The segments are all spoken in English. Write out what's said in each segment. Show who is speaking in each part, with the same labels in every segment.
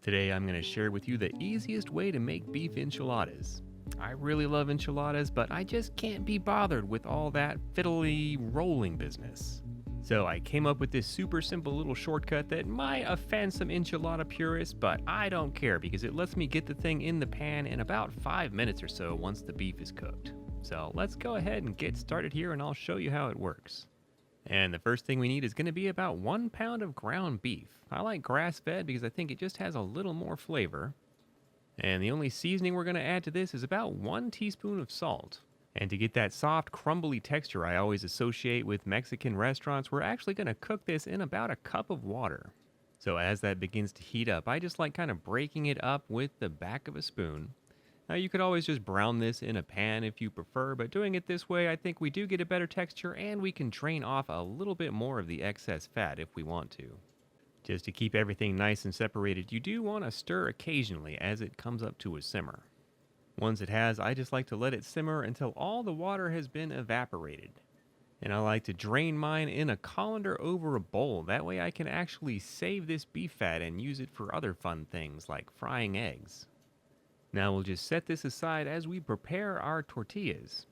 Speaker 1: Today I'm going to share with you the easiest way to make beef enchiladas. I really love enchiladas, but I just can't be bothered with all that fiddly rolling business. So I came up with this super simple little shortcut that might offend some enchilada purists, but I don't care because it lets me get the thing in the pan in about 5 minutes or so once the beef is cooked. So let's go ahead and get started here and I'll show you how it works. And the first thing we need is going to be about 1 pound of ground beef. I like grass-fed because I think it just has a little more flavor. And the only seasoning we're going to add to this is about 1 teaspoon of salt. And to get that soft, crumbly texture I always associate with Mexican restaurants, we're actually going to cook this in about a cup of water. So as that begins to heat up, I just like kind of breaking it up with the back of a spoon. Now you could always just brown this in a pan if you prefer, but doing it this way I think we do get a better texture and we can drain off a little bit more of the excess fat if we want to. Just to keep everything nice and separated, you do want to stir occasionally as it comes up to a simmer. Once it has, I just like to let it simmer until all the water has been evaporated. And I like to drain mine in a colander over a bowl, that way I can actually save this beef fat and use it for other fun things like frying eggs. Now we'll just set this aside as we prepare our tortillas.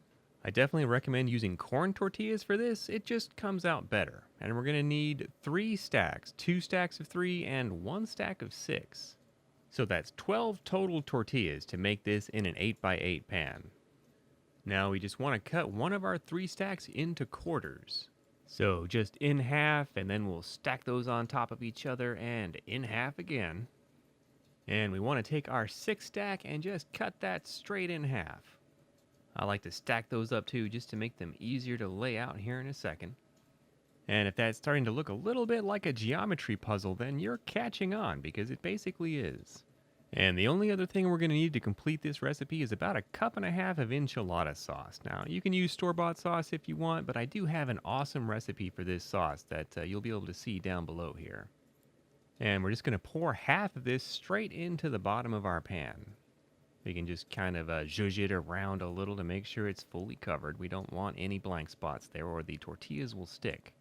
Speaker 1: I definitely recommend using corn tortillas for this, it just comes out better. And we're going to need 3 stacks, 2 stacks of 3 and 1 stack of 6. So that's 12 total tortillas to make this in an 8x8 pan. Now we just want to cut one of our 3 stacks into quarters. So just in half and then we'll stack those on top of each other and in half again. And we want to take our 6 stack and just cut that straight in half. I like to stack those up too just to make them easier to lay out here in a second. And if that's starting to look a little bit like a geometry puzzle, then you're catching on because it basically is. And the only other thing we're going to need to complete this recipe is about 1.5 cups of enchilada sauce. Now you can use store-bought sauce if you want, but I do have an awesome recipe for this sauce that you'll be able to see down below here. And we're just going to pour half of this straight into the bottom of our pan. We can just kind of zhuzh it around a little to make sure it's fully covered. We don't want any blank spots there or the tortillas will stick.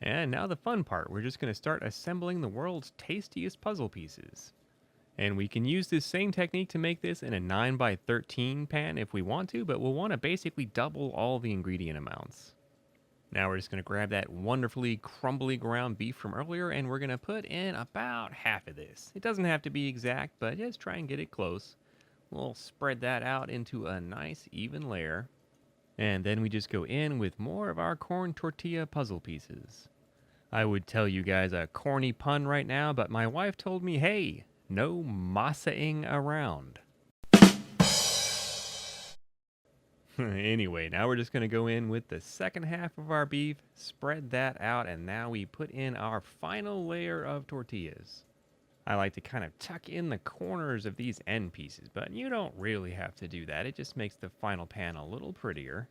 Speaker 1: And now the fun part, we're just going to start assembling the world's tastiest puzzle pieces. And we can use this same technique to make this in a 9x13 pan if we want to, but we'll want to basically double all the ingredient amounts. Now we're just going to grab that wonderfully crumbly ground beef from earlier and we're going to put in about half of this. It doesn't have to be exact, but just try and get it close. We'll spread that out into a nice even layer. And then we just go in with more of our corn tortilla puzzle pieces. I would tell you guys a corny pun right now, but my wife told me, hey, no masa-ing around. Anyway, now we're just going to go in with the second half of our beef, spread that out, and now we put in our final layer of tortillas. I like to kind of tuck in the corners of these end pieces, but you don't really have to do that. It just makes the final pan a little prettier.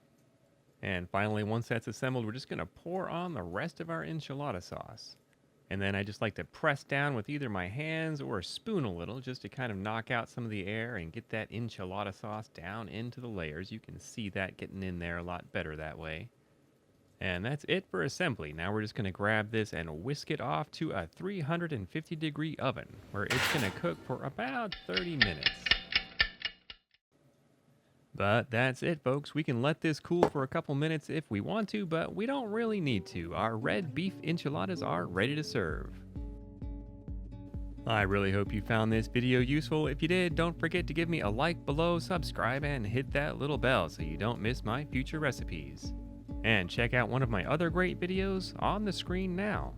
Speaker 1: And finally, once that's assembled, we're just going to pour on the rest of our enchilada sauce. And then I just like to press down with either my hands or a spoon a little just to kind of knock out some of the air and get that enchilada sauce down into the layers. You can see that getting in there a lot better that way. And that's it for assembly. Now we're just going to grab this and whisk it off to a 350-degree oven where it's going to cook for about 30 minutes. But that's it, folks. We can let this cool for a couple minutes if we want to, but we don't really need to. Our red beef enchiladas are ready to serve. I really hope you found this video useful. If you did, don't forget to give me a like below, subscribe, and hit that little bell so you don't miss my future recipes. And check out one of my other great videos on the screen now.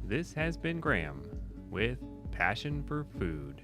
Speaker 1: This has been Graham with Passion for Food.